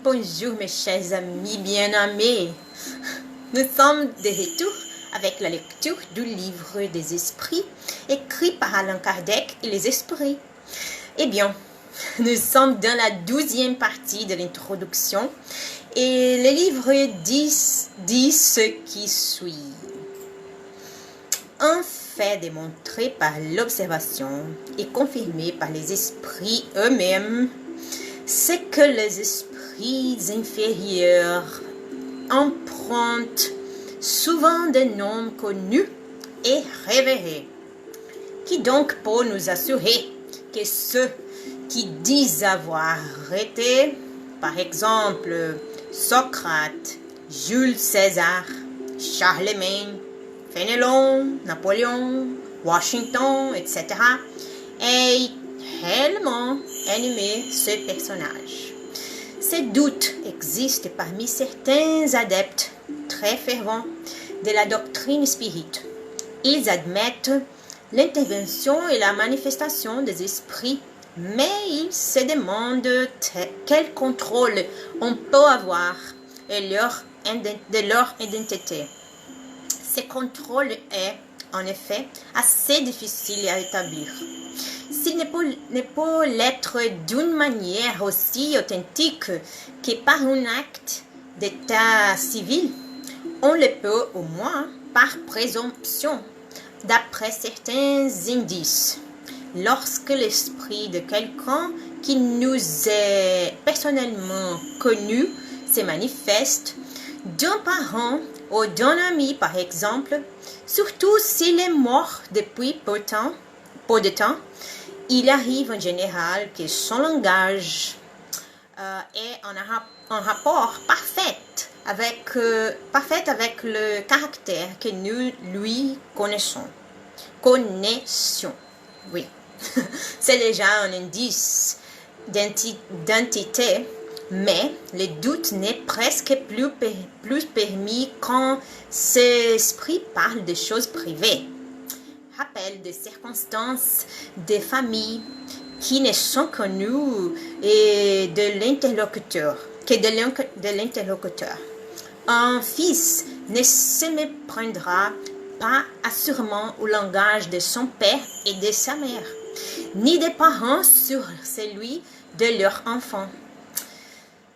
bonjour mes chers amis bien-aimés. Nous sommes de retour avec la lecture du livre des esprits écrit par Allan Kardec et les esprits. Eh bien, nous sommes dans la 12e partie de l'introduction et le livre dit ce qui suit. Un fait démontré par l'observation et confirmé par les esprits eux-mêmes, c'est que les esprits inférieurs empruntent souvent des noms connus et révérés. Qui donc peut nous assurer que ceux qui disent avoir été, par exemple, Socrate, Jules César, Charlemagne, Fénelon, Napoléon, Washington, etc., aient réellement aimé ce personnage? Ces doutes existent parmi certains adeptes très fervents de la doctrine spirite. Ils admettent l'intervention et la manifestation des esprits, mais ils se demandent quel contrôle on peut avoir de leur identité. Ce contrôle est, en effet, assez difficile à établir. S'il ne peut l'être d'une manière aussi authentique que par un acte d'état civil, on le peut au moins par présomption, d'après certains indices. Lorsque l'esprit de quelqu'un qui nous est personnellement connu se manifeste, d'un parent ou d'un ami par exemple, surtout s'il est mort depuis peu de temps, il arrive en général que son langage est en rapport parfait avec le caractère que nous lui connaissions. Oui, c'est déjà un indice d'identité, mais le doute n'est presque plus permis quand cet esprit parle de choses privées. Rappel des circonstances des familles qui ne sont connues et de l'interlocuteur. Un fils ne se méprendra pas assurément au langage de son père et de sa mère, ni des parents sur celui de leur enfant.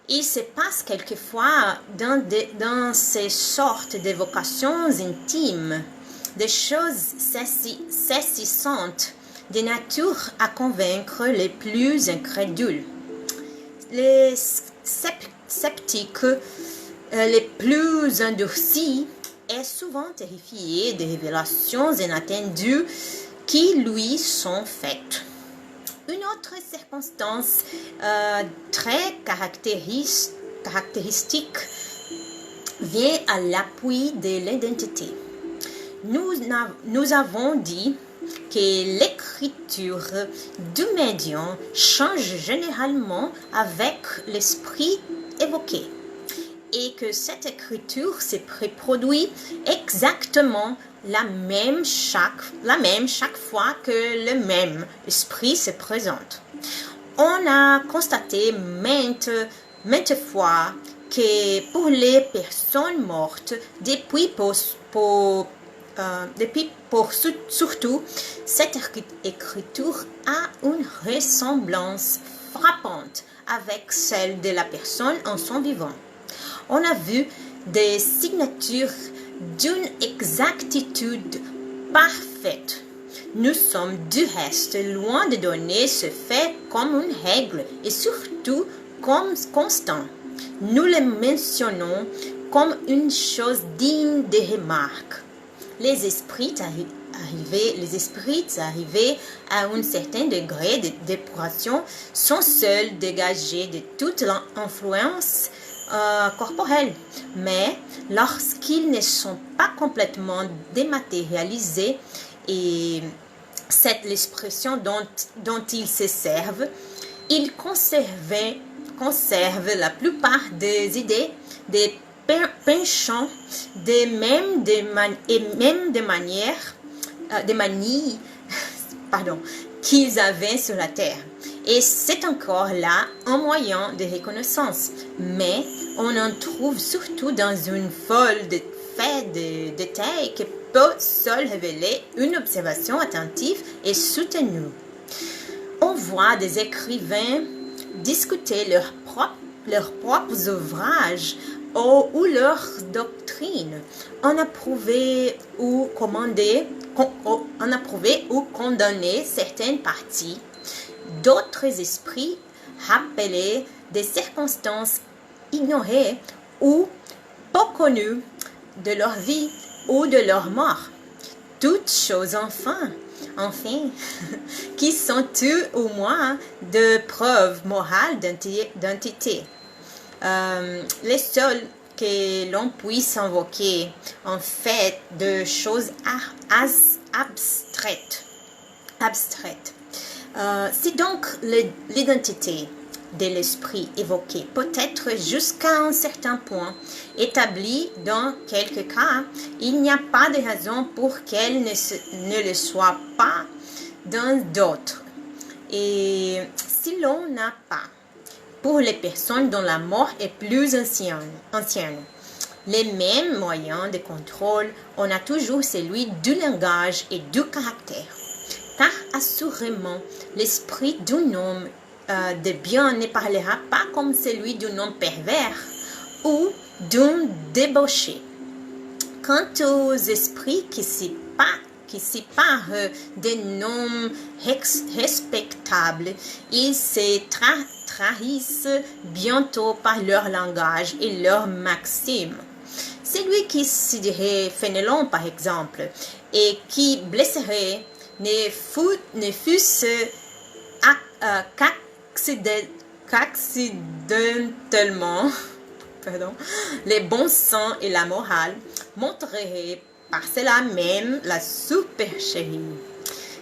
Il se passe quelquefois dans ces sortes d'évocations intimes des choses saisissantes de nature à convaincre les plus incrédules. Les sceptiques les plus endurcis est souvent terrifié des révélations inattendues qui lui sont faites. Une autre circonstance très caractéristique vient à l'appui de l'identité. Nous avons dit que l'écriture du médium change généralement avec l'esprit évoqué et que cette écriture se reproduit exactement la même chaque fois que le même esprit se présente. On a constaté maintes fois que pour les personnes mortes, surtout, cette écriture a une ressemblance frappante avec celle de la personne en son vivant. On a vu des signatures d'une exactitude parfaite. Nous sommes du reste loin de donner ce fait comme une règle et surtout comme constant. Nous le mentionnons comme une chose digne de remarque. Les esprits arrivés à un certain degré de d'épuration sont seuls dégagés de toute l'influence corporelle, mais lorsqu'ils ne sont pas complètement dématérialisés, et c'est l'expression dont ils se servent, ils conservent la plupart des idées, des penchants, des manies qu'ils avaient sur la terre. Et c'est encore là un moyen de reconnaissance. Mais on en trouve surtout dans une foule de faits de détails qui peut seul révéler une observation attentive et soutenue. On voit des écrivains discuter leurs propres ouvrages ou leurs doctrines, en approuver ou condamner certaines parties. D'autres esprits rappelaient des circonstances ignorées ou peu connues de leur vie ou de leur mort. Toutes choses enfin, qui sont tout au moins de preuves morales d'identité. Les seuls que l'on puisse invoquer en fait de choses abstraites. C'est donc l'identité de l'esprit évoquée, peut-être jusqu'à un certain point établie dans quelques cas, il n'y a pas de raison pour qu'elle ne le soit pas dans d'autres. Et si l'on n'a pas, pour les personnes dont la mort est plus ancienne, les mêmes moyens de contrôle, on a toujours celui du langage et du caractère. Car assurément, l'esprit d'un homme de bien ne parlera pas comme celui d'un homme pervers ou d'un débauché. Quant aux esprits qui séparent des noms respectables, ils se trahissent bientôt par leur langage et leurs maximes. Celui qui se dirait Fénelon, par exemple, et qui blesserait ne fût-ce qu'accidentellement, les bons sens et la morale montreraient par cela même la supercherie.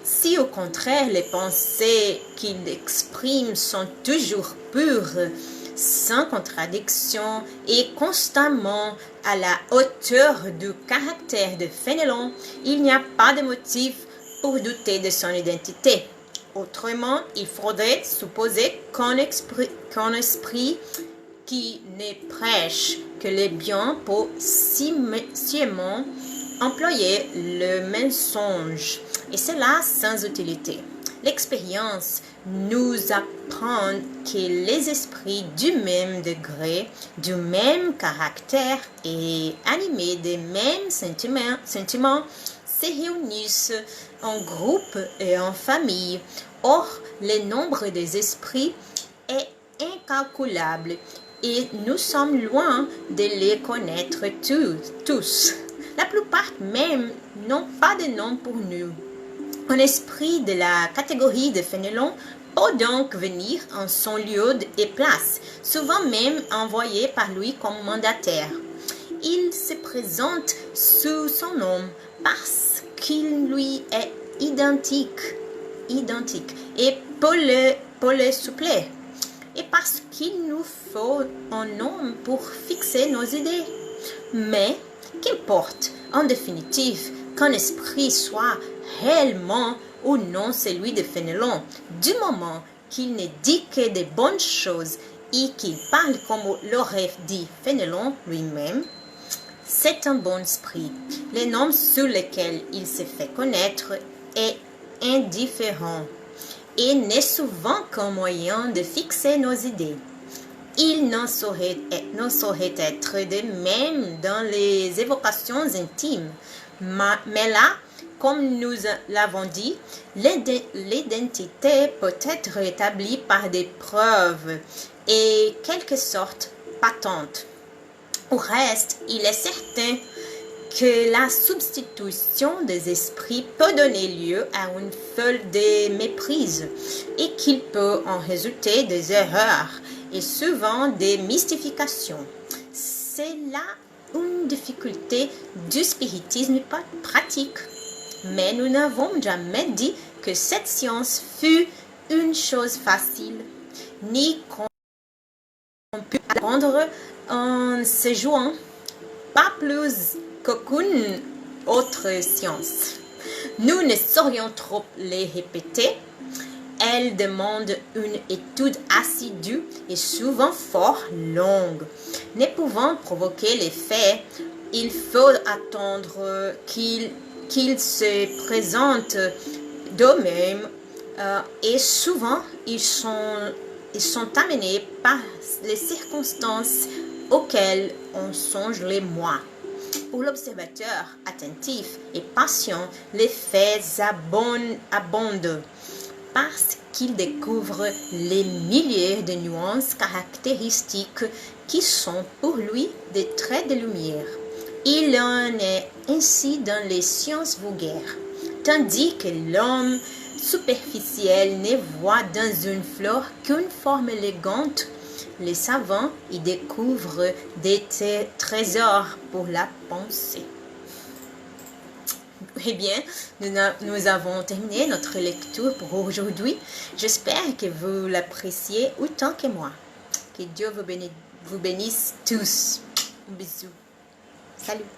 Si au contraire les pensées qu'il exprime sont toujours pures, sans contradiction et constamment à la hauteur du caractère de Fénelon, il n'y a pas de motif pour douter de son identité. Autrement, il faudrait supposer qu'un esprit qui ne prêche que les biens pour sciemment employer le mensonge, et cela sans utilité. L'expérience nous apprend que les esprits du même degré, du même caractère et animés des mêmes sentiments se réunissent en groupe et en famille. Or, le nombre des esprits est incalculable et nous sommes loin de les connaître tous. La plupart même n'ont pas de nom pour nous. Un esprit de la catégorie de Fénelon peut donc venir en son lieu et place, souvent même envoyé par lui comme mandataire. Il se présente sous son nom parce qu'il lui est identique et peut le suppléer, et parce qu'il nous faut un homme pour fixer nos idées. Mais qu'importe, en définitive, qu'un esprit soit réellement ou non celui de Fénelon, du moment qu'il ne dit que de bonnes choses et qu'il parle comme l'aurait dit Fénelon lui-même, c'est un bon esprit. Le nom sous lequel il se fait connaître est indifférent et n'est souvent qu'un moyen de fixer nos idées. Il n'en saurait être de même dans les évocations intimes, mais là, comme nous l'avons dit, l'identité peut être établie par des preuves et quelque sorte patentes. Au reste, il est certain que la substitution des esprits peut donner lieu à une foule de méprises et qu'il peut en résulter des erreurs et souvent des mystifications. C'est là une difficulté du spiritisme pratique. Mais nous n'avons jamais dit que cette science fut une chose facile, ni qu'on put apprendre en se jouant, pas plus qu'aucune autre science. Nous ne saurions trop les répéter elle demande une étude assidue et souvent fort longue. Ne pouvant provoquer l'effet, il faut attendre qu'il se présente d'eux-mêmes et souvent ils sont amenés par les circonstances auxquelles on songe les moins. Pour l'observateur attentif et patient, les faits abondent parce qu'il découvre les milliers de nuances caractéristiques qui sont pour lui des traits de lumière. Il en est ainsi dans les sciences vulgaires, tandis que l'homme superficiel ne voit dans une fleur qu'une forme élégante. Les savants y découvrent des trésors pour la pensée. Eh bien, nous avons terminé notre lecture pour aujourd'hui. J'espère que vous l'appréciez autant que moi. Que Dieu vous bénisse tous. Un bisou. Salut.